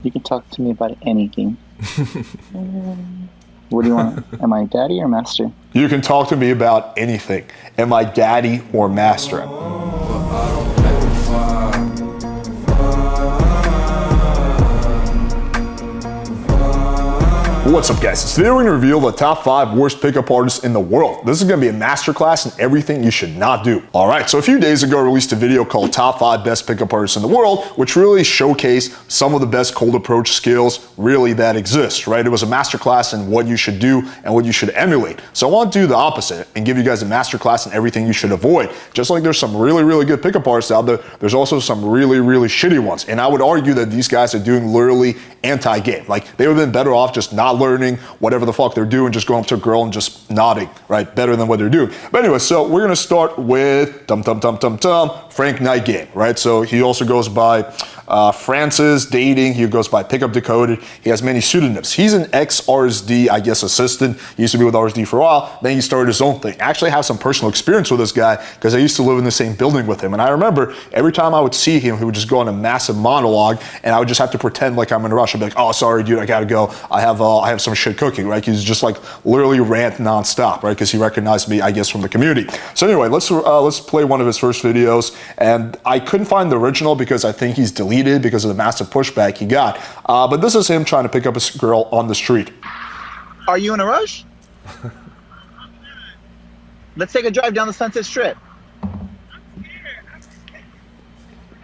You can talk to me about anything. What do you want? Am I daddy or master? You can talk to me about anything. Am I daddy or master? What's up, guys? Today we're going to reveal the top 5 worst pickup artists in the world. This is going to be a masterclass in everything you should not do. Alright, so a few days ago I released a video called Top 5 Best Pickup Artists in the World, which really showcased some of the best cold approach skills really that exist, right? It was a masterclass in what you should do and what you should emulate. So I want to do the opposite and give you guys a masterclass in everything you should avoid. Just like there's some really good pickup artists out there, there's also some really shitty ones. And I would argue that these guys are doing literally anti-game. Like, they would have been better off just not learning whatever the fuck they're doing, just going up to a girl and just nodding, right? Better than what they're doing. But anyway, so we're gonna start with Frank Nightgame, right? So he also goes by Francis Dating. He goes by Pickup Decoded. He has many pseudonyms. He's an ex-RSD, I guess, assistant. He used to be with RSD for a while. Then he started his own thing. I actually have some personal experience with this guy because I used to live in the same building with him. And I remember every time I would see him, he would just go on a massive monologue, and I would just have to pretend like I'm in a rush. I'd be like, "Oh, sorry, dude, I gotta go. I have some shit cooking," right? He's just like literally rant nonstop, right? Because he recognized me, I guess, from the community. So anyway, let's play one of his first videos. And I couldn't find the original because I think he's deleted because of the massive pushback he got. But this is him trying to pick up a girl on the street. Are you in a rush? Let's take a drive down the Sunset Strip.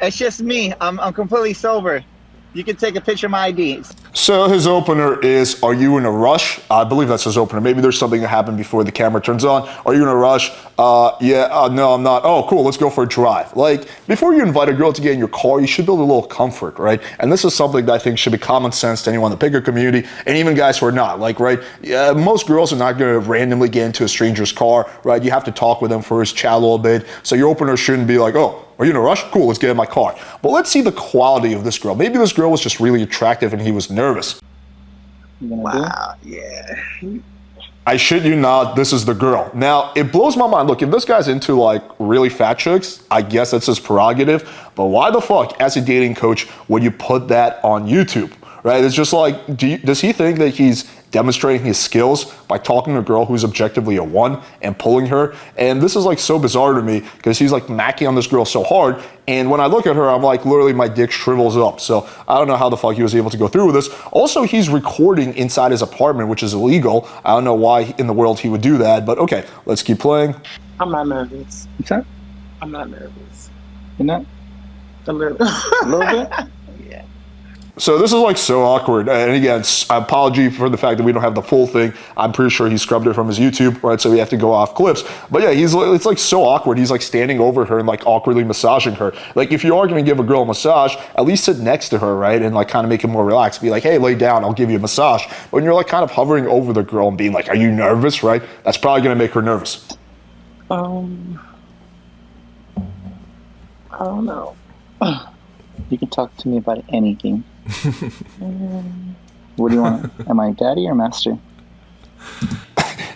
It's just me. I'm completely sober. You can take a picture of my IDs. So his opener is, "Are you in a rush?" I believe that's his opener. Maybe there's something that happened before the camera turns on. "Are you in a rush?" No, I'm not. "Oh, cool, let's go for a drive." Like, before you invite a girl to get in your car, you should build a little comfort, right? And this is something that I think should be common sense to anyone in the pickup community, and even guys who are not. Like, right, most girls are not gonna randomly get into a stranger's car, right? You have to talk with them first, chat a little bit. So your opener shouldn't be like, "Oh, are you in a rush? Cool, let's get in my car." But let's see the quality of this girl. Maybe this girl was just really attractive and he was nervous. Wow, yeah. I shit you not, this is the girl. Now, it blows my mind. Look, if this guy's into like really fat chicks, I guess that's his prerogative. But why the fuck, as a dating coach, would you put that on YouTube? Right? It's just like, does he think that he's demonstrating his skills by talking to a girl who's objectively a 1 and pulling her? And this is like so bizarre to me because he's like macking on this girl so hard. And when I look at her, I'm like, literally my dick shrivels up. So I don't know how the fuck he was able to go through with this. Also, he's recording inside his apartment, which is illegal. I don't know why in the world he would do that, but okay, let's keep playing. I'm not nervous. What's that? I'm not nervous. You're not? A little, A little bit? Yeah. So this is like so awkward. And again, apology for the fact that we don't have the full thing. I'm pretty sure he scrubbed it from his YouTube, right? So we have to go off clips. But yeah, it's like so awkward. He's like standing over her and like awkwardly massaging her. Like, if you are going to give a girl a massage, at least sit next to her, right? And like kind of make it more relaxed. Be like, "Hey, lay down, I'll give you a massage." But when you're like kind of hovering over the girl and being like, "Are you nervous?" Right? That's probably going to make her nervous. I don't know. You can talk to me about anything. What do you want? Am I daddy or master?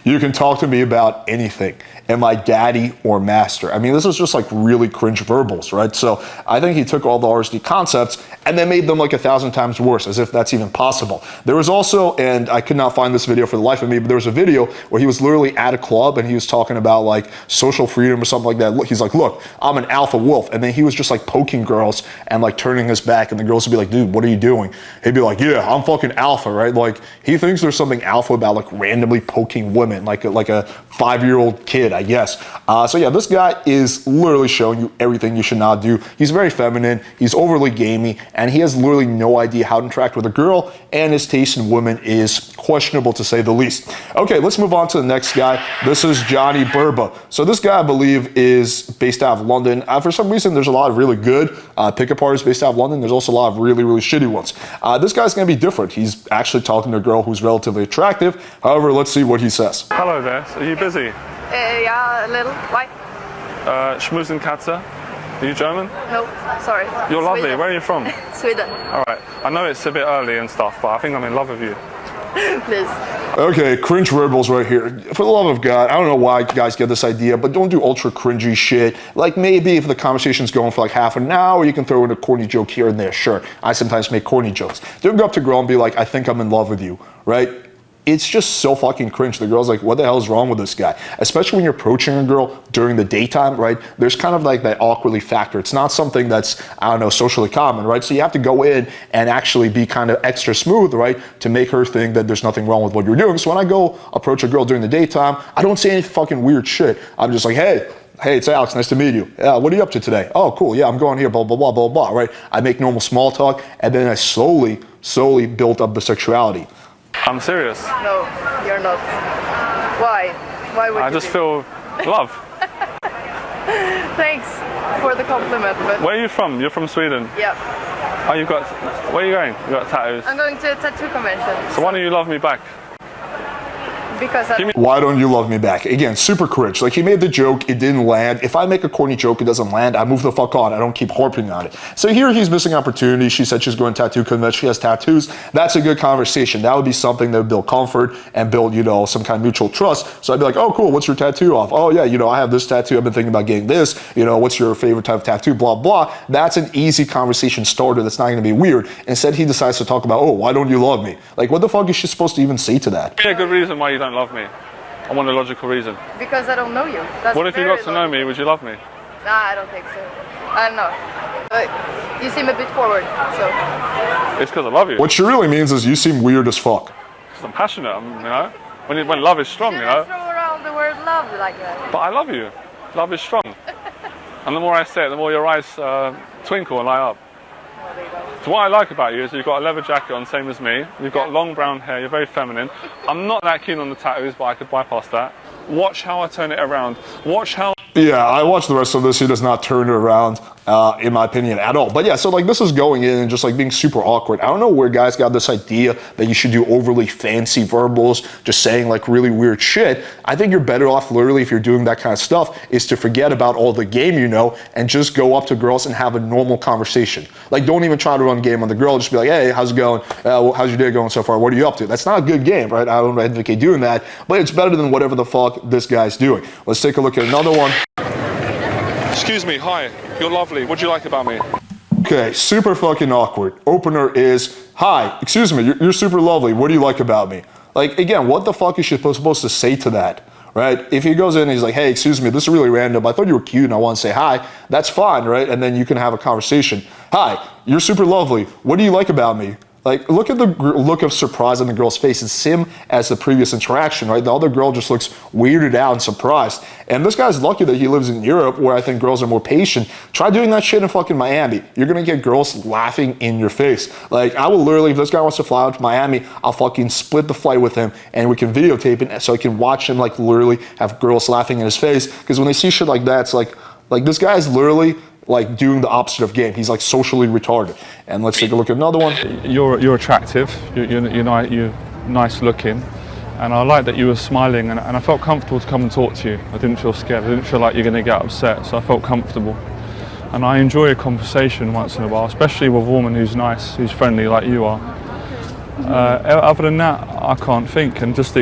You can talk to me about anything. Am I daddy or master? I mean, this is just like really cringe verbals, right? So I think he took all the RSD concepts and then made them like 1,000 times worse, as if that's even possible. There was also, and I could not find this video for the life of me, but there was a video where he was literally at a club and he was talking about like social freedom or something like that. He's like, "Look, I'm an alpha wolf." And then he was just like poking girls and like turning his back, and the girls would be like, "Dude, what are you doing?" He'd be like, "Yeah, I'm fucking alpha," right? Like, he thinks there's something alpha about like randomly poking women, like a 5-year-old kid, I guess. So yeah, this guy is literally showing you everything you should not do. He's very feminine, he's overly gamey, and he has literally no idea how to interact with a girl, and his taste in women is questionable to say the least. Okay, let's move on to the next guy. This is Jonny Berba. So this guy, I believe, is based out of London. For some reason, there's a lot of really good pickup artists based out of London. There's also a lot of really shitty ones. This guy's gonna be different. He's actually talking to a girl who's relatively attractive. However, let's see what he says. Hello there, are you busy? Yeah, a little. Why? Schmusen Katze. Are you German? No, sorry. You're lovely. Where are you from? Sweden. All right. I know it's a bit early and stuff, but I think I'm in love with you. Please. Okay, cringe verbals right here. For the love of God, I don't know why you guys get this idea, but don't do ultra cringy shit. Like maybe if the conversation's going for like half an hour, you can throw in a corny joke here and there. Sure, I sometimes make corny jokes. Don't go up to a girl and be like, I think I'm in love with you, right? It's just so fucking cringe. The girl's like, what the hell is wrong with this guy? Especially when you're approaching a girl during the daytime, right? There's kind of like that awkwardly factor. It's not something that's, I don't know, socially common, right? So you have to go in and actually be kind of extra smooth, right? To make her think that there's nothing wrong with what you're doing. So when I go approach a girl during the daytime, I don't say any fucking weird shit. I'm just like, hey, it's Alex, nice to meet you. What are you up to today? Oh, cool, yeah, I'm going here, blah, blah, blah, blah, blah, right? I make normal small talk, and then I slowly build up the sexuality. I'm serious. No, you're not. Why? Why would I you just be? feel love. Thanks for the compliment, but Where are you from? You're from Sweden. yeah. Oh, you've got. Where are you going? You've got tattoos. I'm going to a tattoo convention So why don't you love me back? because I Why don't you love me back? Again, super cringe. Like, he made the joke, it didn't land. If I make a corny joke, it doesn't land, I move the fuck on. I don't keep harping on it. So here he's missing opportunity. She said she's going to tattoo convention. She has tattoos. That's a good conversation. That would be something that would build comfort and build, you know, some kind of mutual trust. So I'd be like, oh, cool, what's your tattoo off? Oh, yeah, you know, I have this tattoo. I've been thinking about getting this. You know, what's your favorite type of tattoo? Blah, blah. That's an easy conversation starter that's not going to be weird. Instead, he decides to talk about, oh, why don't you love me? Like, what the fuck is she supposed to even say to that? Give me a good reason why you don't love me. I want a logical reason. because I don't know you. That's What if you very got to know me? logical. Would you love me? Nah, I don't think so. I don't know. You seem a bit forward, so It's because I love you. What she really means is you seem weird as fuck. Because I'm passionate, you know? When love is strong, you know? throw around the word love like that. But I love you. Love is strong. And the more I say it, the more your eyes twinkle and light up. So what I like about you is you've got a leather jacket on, same as me. You've got long brown hair, you're very feminine. I'm not that keen on the tattoos, but I could bypass that. Watch how I turn it around. Watch how... Yeah, I watched the rest of this. He does not turn it around, in my opinion, at all. But yeah, so like this is going in and just like being super awkward. I don't know where guys got this idea that you should do overly fancy verbals, just saying like really weird shit. I think you're better off literally if you're doing that kind of stuff is to forget about all the game you know and just go up to girls and have a normal conversation. Like don't even try to run game on the girl. Just be like, hey, how's it going? How's your day going so far? What are you up to? That's not a good game, right? I don't advocate doing that, but it's better than whatever the fuck this guy's doing. Let's take a look at another one. Excuse me, hi, you're lovely. What do you like about me? Okay, super fucking awkward. Opener is, hi, excuse me, you're super lovely. What do you like about me? Like, again, what the fuck is she supposed to say to that, right? If he goes in and he's like, hey, excuse me, this is really random. I thought you were cute and I want to say hi. That's fine, right? And then you can have a conversation. Hi, you're super lovely. What do you like about me? Like, look at the look of surprise on the girl's face. It's same as the previous interaction, right? The other girl just looks weirded out and surprised. And this guy's lucky that he lives in Europe, where I think girls are more patient. Try doing that shit in fucking Miami. You're gonna get girls laughing in your face. Like, I will literally, if this guy wants to fly out to Miami, I'll fucking split the flight with him and we can videotape it so I can watch him, like, literally have girls laughing in his face. Because when they see shit like that, it's like this guy's literally like doing the opposite of game. He's like socially retarded. And let's take a look at another one. You're attractive, you're nice looking, and I like that you were smiling, and I felt comfortable to come and talk to you. I didn't feel scared, I didn't feel like you're going to get upset, so I felt comfortable. And I enjoy a conversation once in a while, especially with a woman who's nice, who's friendly like you are. Other than that, I can't think, and just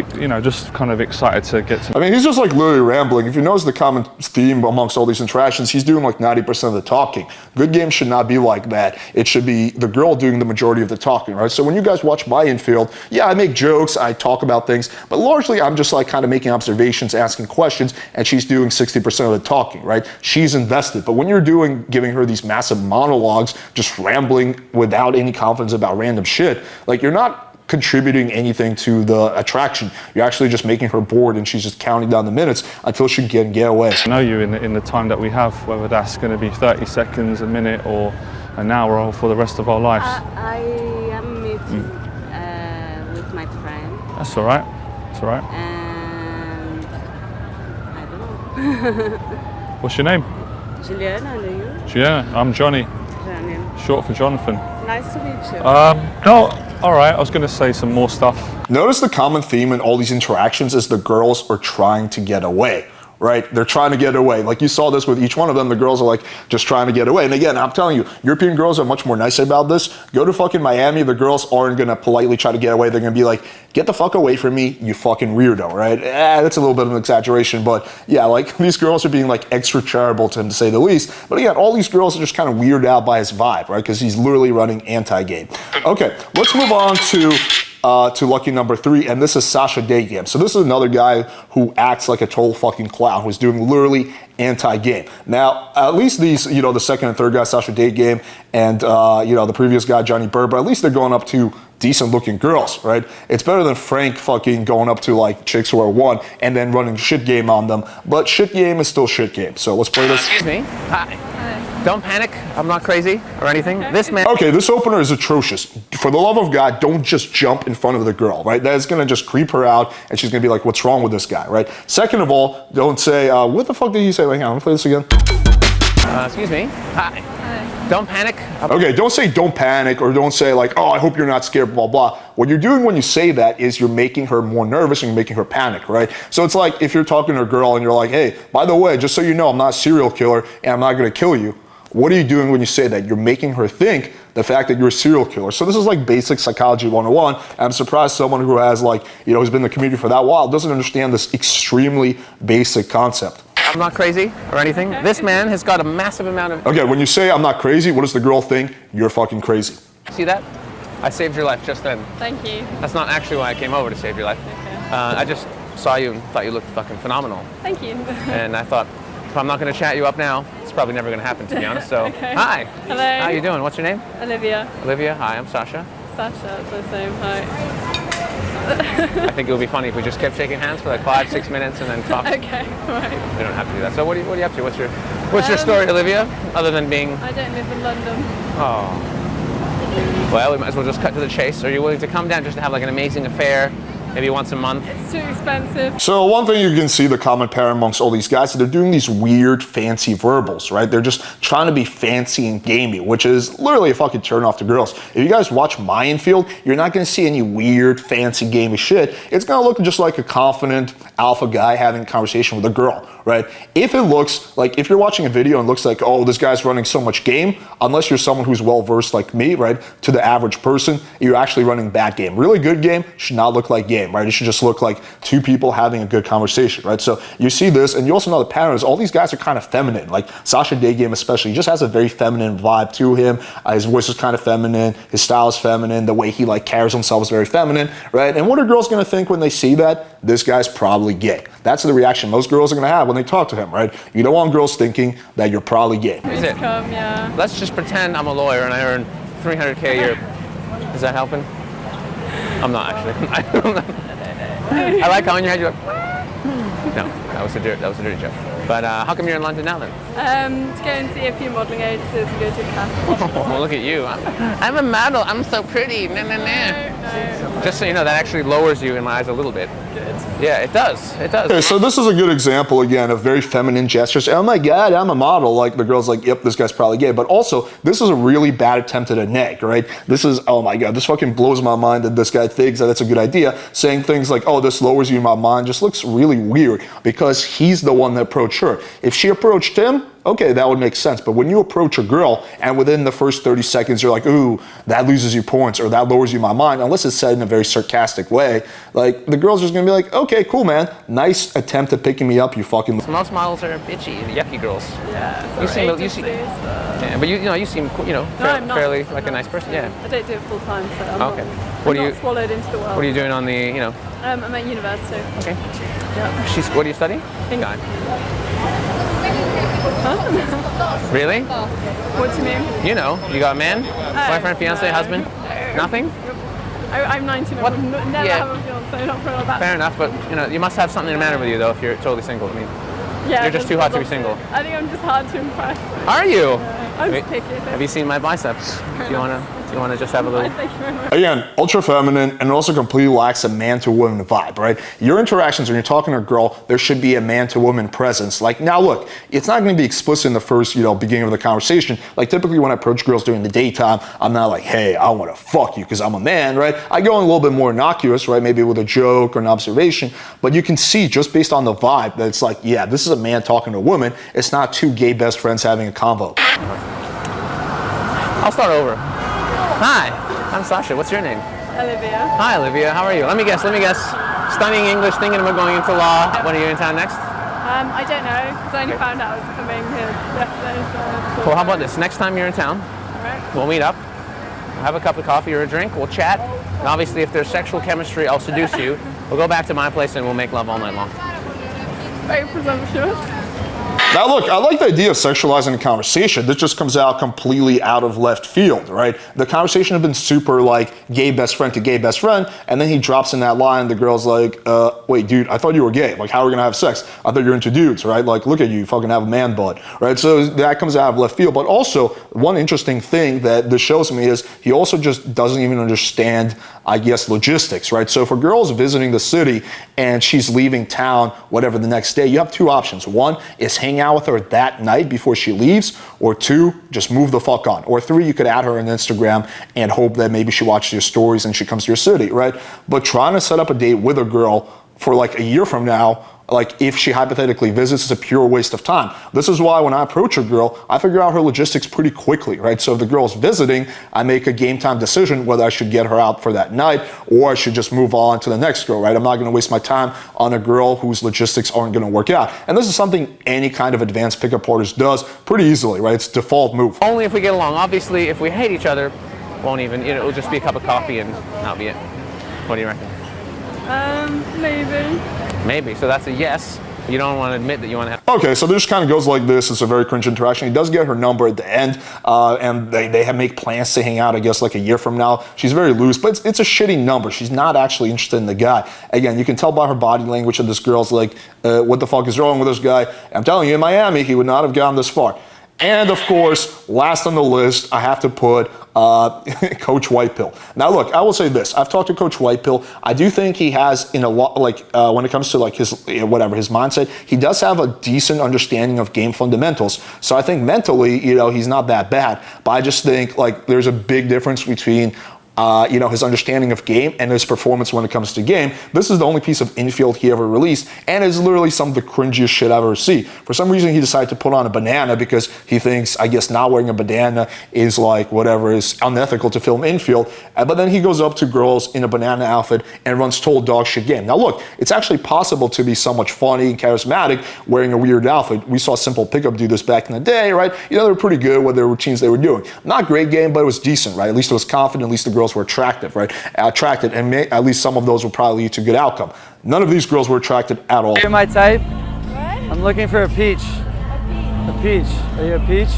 kind of excited to get to. I mean, he's just like literally rambling. If you notice the common theme amongst all these interactions, he's doing like 90% of the talking. Good games should not be like that. It should be the girl doing the majority of the talking, right? So when you guys watch my infield, yeah, I make jokes, I talk about things, but largely I'm just like kind of making observations, asking questions, and she's doing 60% of the talking, right? She's invested. But when you're giving her these massive monologues, just rambling without any confidence about random shit, like you're not contributing anything to the attraction. You're actually just making her bored, and she's just counting down the minutes until she can get away. I know you in the time that we have, whether that's going to be 30 seconds, a minute, or an hour, or for the rest of our lives. I am meeting with my friend. That's all right. That's all right. And I don't know. What's your name? Juliana, and you? Juliana. I'm Johnny, Johnny. short for Jonathan. Nice to meet you. No. All right, I was going to say some more stuff. Notice the common theme in all these interactions is the girls are trying to get away, right? They're trying to get away. Like you saw this with each one of them. The girls are like just trying to get away. And again, I'm telling you, European girls are much more nice about this. Go to fucking Miami. The girls aren't going to politely try to get away. They're going to be like, get the fuck away from me, you fucking weirdo, right? That's a little bit of an exaggeration, but yeah, like these girls are being like extra charitable to him, to say the least. But again, all these girls are just kind of weirded out by his vibe, right? Because he's literally running anti-game. Okay, let's move on to lucky number 3, and this is Sasha Day-Game. So this is another guy who acts like a total fucking clown, who's doing literally anti-game. Now, at least these, you know, the second and third guy, Sasha Day-Game, and you know, the previous guy, Jonny Berba, at least they're going up to decent looking girls, right? It's better than Frank fucking going up to like chicks who are 1 and then running shit game on them. But shit game is still shit game. So let's play this. Excuse me. Hi. Don't panic. I'm not crazy or anything. This man. Okay, this opener is atrocious. For the love of God, don't just jump in front of the girl, right? That is gonna just creep her out, and she's gonna be like, "What's wrong with this guy?" Right? Second of all, don't say, "What the fuck did he say?" Hang on, let me play this again. Excuse me. Hi. Don't panic. Okay, don't say don't panic, or don't say like, oh, I hope you're not scared, blah, blah. What you're doing when you say that is you're making her more nervous and you're making her panic, right? So it's like if you're talking to a girl and you're like, hey, by the way, just so you know, I'm not a serial killer and I'm not gonna kill you. What are you doing when you say that? You're making her think the fact that you're a serial killer. So this is like basic psychology 101. And I'm surprised someone who has like, you know, who's been in the community for that while doesn't understand this extremely basic concept. I'm not crazy or anything. This man has got a massive amount of... Okay, when you say I'm not crazy, what does the girl think? You're fucking crazy. See that? I saved your life just then. Thank you. That's not actually why I came over to save your life. Okay. I just saw you and thought you looked fucking phenomenal. Thank you. And I thought, if I'm not going to chat you up now, it's probably never going to happen, to be honest. So, Okay. Hi. Hello. How you doing? What's your name? Olivia. Olivia. Hi, I'm Sasha. Sasha, it's the same. Hi. I think it would be funny if we just kept shaking hands for like 5-6 minutes and then talked. Okay, right. We don't have to do that. So what are you up to? What's your story, Olivia? Other than being... I don't live in London. Oh. Well, we might as well just cut to the chase. Are you willing to come down just to have like an amazing affair, maybe once a month? It's too expensive. So one thing you can see the common pattern amongst all these guys is they're doing these weird fancy verbals, right? They're just trying to be fancy and gamey, which is literally a fucking turn off to girls. If you guys watch Mayanfield, you're not gonna see any weird fancy gamey shit. It's gonna look just like a confident alpha guy having a conversation with a girl, right? If it looks like, if you're watching a video and looks like, oh, this guy's running so much game, unless you're someone who's well versed like me, right? To the average person, you're actually running bad game. Really good game should not look like game, right? It should just look like two people having a good conversation, right? So you see this, and you also know the pattern is all these guys are kind of feminine. Like Sasha Day-Game especially, he just has a very feminine vibe to him. His voice is kind of feminine, his style is feminine, the way he like carries himself is very feminine, right? And what are girls gonna think when they see that? This guy's probably gay. That's the reaction most girls are gonna have when they talk to him, right? You don't want girls thinking that you're probably gay. Is it? Yeah. Let's just pretend I'm a lawyer and I earn $300K a year. Is that helping? I'm not actually. I like how in your head you're like, no, that was a dirty joke. But how come you're in London now then? To go and see a few modelling agencies and go to a cast. Oh, look at you. I'm a model. I'm so pretty. Nah, nah, nah. No. Just so you know, that actually lowers you in my eyes a little bit. Good. Yeah, it does. It does. Okay, so this is a good example again of very feminine gestures. Oh my God, I'm a model. Like the girl's like, yep, this guy's probably gay. But also, this is a really bad attempt at a neg, right? This is, oh my God, this fucking blows my mind that this guy thinks that that's a good idea. Saying things like, oh, this lowers you in my mind just looks really weird because he's the one that approached her. If she approached him, okay, that would make sense. But when you approach a girl and within the first 30 seconds you're like, ooh, that loses you points or that lowers you my mind, unless it's said in a very sarcastic way, like the girl's just gonna be like, okay, cool, man. Nice attempt at picking me up, you fucking... Most models are bitchy, yucky girls. Yeah. You seem, yeah, but you seem, fairly like a nice person. Yeah. I don't do it full time, so I'm Okay. not swallowed into the world. What are you doing on the, I'm at university. Okay. Yeah. What are you studying? English. Really? What do you mean? You know, you got a man, boyfriend, fiance, no. husband? Nothing? I'm 19. What? I've never Yeah. have a fiance, not for all that. Fair enough, but you must have something the matter with you though if you're totally single. I mean, Yeah, you're just too hot to be single. I think I'm just hard to impress. Are you? I'm just picky. Have you seen my biceps? Do you wanna You want to just have a little? Thank you very much. Again, ultra feminine, and it also completely lacks a man to woman vibe, right? Your interactions when you're talking to a girl, there should be a man to woman presence. Like, now look, it's not going to be explicit in the first, beginning of the conversation. Like, typically when I approach girls during the daytime, I'm not like, hey, I want to fuck you because I'm a man, right? I go in a little bit more innocuous, right? Maybe with a joke or an observation, but you can see just based on the vibe that it's like, yeah, this is a man talking to a woman. It's not two gay best friends having a convo. I'll start over. Hi, I'm Sasha. What's your name? Olivia. Hi, Olivia. How are you? Let me guess. Studying English, thinking about going into law. When are you in town next? I don't know, because I only found out I was coming here yesterday, so... Well, how about this? Next time you're in town, Alright. we'll meet up. We'll have a cup of coffee or a drink. We'll chat. And obviously, if there's sexual chemistry, I'll seduce you. We'll go back to my place and we'll make love all night long. Very presumptuous. Now look, I like the idea of sexualizing the conversation. This just comes out completely out of left field, right? The conversation has been super like gay best friend to gay best friend, and then he drops in that line, the girl's like, wait, dude, I thought you were gay. Like, how are we gonna have sex? I thought you're into dudes, right? Like, look at you fucking have a man butt, right? So that comes out of left field. But also, one interesting thing that this shows me is he also just doesn't even understand, I guess, logistics, right? So for girls visiting the city and she's leaving town, whatever, the next day, you have two options. One is hang out with her that night before she leaves, or two, just move the fuck on. Or three, you could add her on Instagram and hope that maybe she watches your stories and she comes to your city, right? But trying to set up a date with a girl for like a year from now, like if she hypothetically visits, is a pure waste of time. This is why when I approach a girl, I figure out her logistics pretty quickly, right? So if the girl's visiting, I make a game time decision whether I should get her out for that night or I should just move on to the next girl, right? I'm not gonna waste my time on a girl whose logistics aren't gonna work out. And this is something any kind of advanced pickup artist does pretty easily, right? It's default move. Only if we get along. Obviously, if we hate each other, won't even, it'll just be a cup of coffee and that'll be it. What do you reckon? Maybe. Maybe. So that's a yes. You don't want to admit that you want to have. Okay, so this kind of goes like this. It's a very cringe interaction. He does get her number at the end, and they have make plans to hang out, I guess, like a year from now. She's very loose, but it's a shitty number. She's not actually interested in the guy. Again, you can tell by her body language that this girl's like, what the fuck is wrong with this guy? I'm telling you, in Miami, he would not have gotten this far. And of course, last on the list, I have to put Coach Whitepill. Now look, I will say this. I've talked to Coach Whitepill. I do think he has, in a lot, like when it comes to like his, whatever, his mindset, he does have a decent understanding of game fundamentals. So I think mentally, he's not that bad. But I just think like there's a big difference between his understanding of game and his performance when it comes to game. This is the only piece of infield he ever released, and it's literally some of the cringiest shit I've ever seen. For some reason, he decided to put on a bandana because he thinks, I guess, not wearing a bandana is like whatever, is unethical to film infield. But then he goes up to girls in a banana outfit and runs total dog shit game. Now look, it's actually possible to be so much funny and charismatic wearing a weird outfit. We saw Simple Pickup do this back in the day, right? They were pretty good with their routines they were doing. Not great game, but it was decent, right? At least it was confident, at least the girls were attractive, right? Attracted, and at least some of those will probably lead to good outcome. None of these girls were attracted at all. You're my type? What? I'm looking for a peach. A peach. Are you a peach?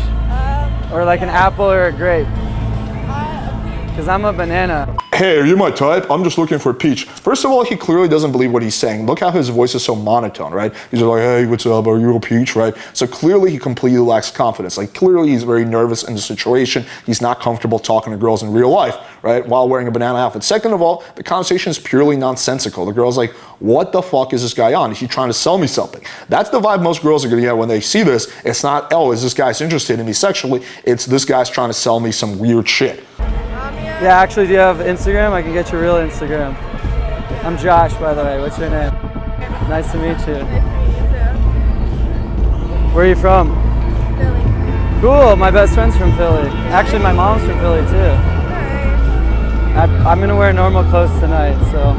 Or like an apple or a grape? Because I'm a banana. Hey, are you my type? I'm just looking for a peach. First of all, he clearly doesn't believe what he's saying. Look how his voice is so monotone, right? He's like, hey, what's up? Are you a peach, right? So clearly he completely lacks confidence. Like clearly he's very nervous in the situation. He's not comfortable talking to girls in real life, right? While wearing a banana outfit. Second of all, the conversation is purely nonsensical. The girl's like, what the fuck is this guy on? Is he trying to sell me something? That's the vibe most girls are gonna get when they see this. It's not, oh, is this guy's interested in me sexually? It's this guy's trying to sell me some weird shit. Yeah, actually, do you have Instagram? I can get your real Instagram. I'm Josh, by the way. What's your name? Nice to meet you. Where are you from? Philly. Cool, my best friend's from Philly. Actually, my mom's from Philly, too. I'm gonna wear normal clothes tonight, so.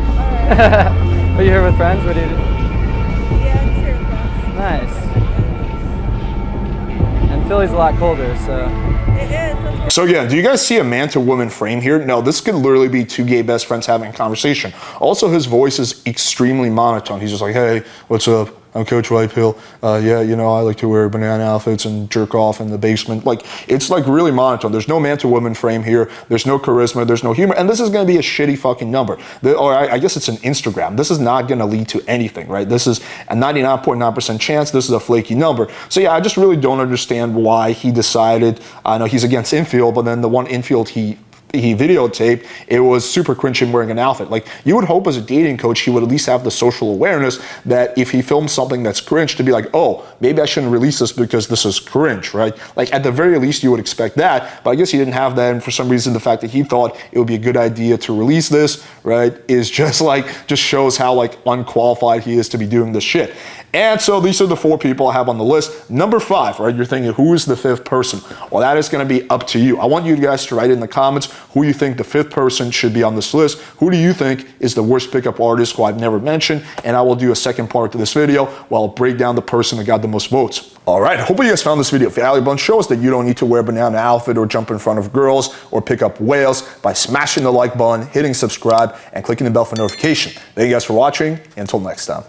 Are you here with friends? What do you do? Yeah, I'm here with friends. Nice. And Philly's a lot colder, so. It is. So again, do you guys see a man to woman frame here? No, this could literally be two gay best friends having a conversation. Also, his voice is extremely monotone. He's just like, hey, what's up? I'm Coach Whitepill. Yeah, I like to wear banana outfits and jerk off in the basement. Like, it's like really monotone. There's no man to woman frame here. There's no charisma. There's no humor. And this is going to be a shitty fucking number. Or I guess it's an Instagram. This is not going to lead to anything, right? This is a 99.9% chance. This is a flaky number. So yeah, I just really don't understand why he decided, I know he's against infield, but then the one infield he he videotaped, it was super cringe him wearing an outfit. Like, you would hope as a dating coach he would at least have the social awareness that if he films something that's cringe to be like, oh, maybe I shouldn't release this because this is cringe, right? Like, at the very least you would expect that, but I guess he didn't have that, and for some reason the fact that he thought it would be a good idea to release this, right, is just shows how like unqualified he is to be doing this shit. And so these are the 4 people I have on the list. Number 5, right? You're thinking, who is the 5th person? Well, that is going to be up to you. I want you guys to write in the comments who you think the 5th person should be on this list. Who do you think is the worst pickup artist who I've never mentioned? And I will do a second part to this video where I'll break down the person that got the most votes. All right, hopefully you guys found this video valuable and shows that you don't need to wear a banana outfit or jump in front of girls or pick up whales by smashing the like button, hitting subscribe, and clicking the bell for notification. Thank you guys for watching, and until next time.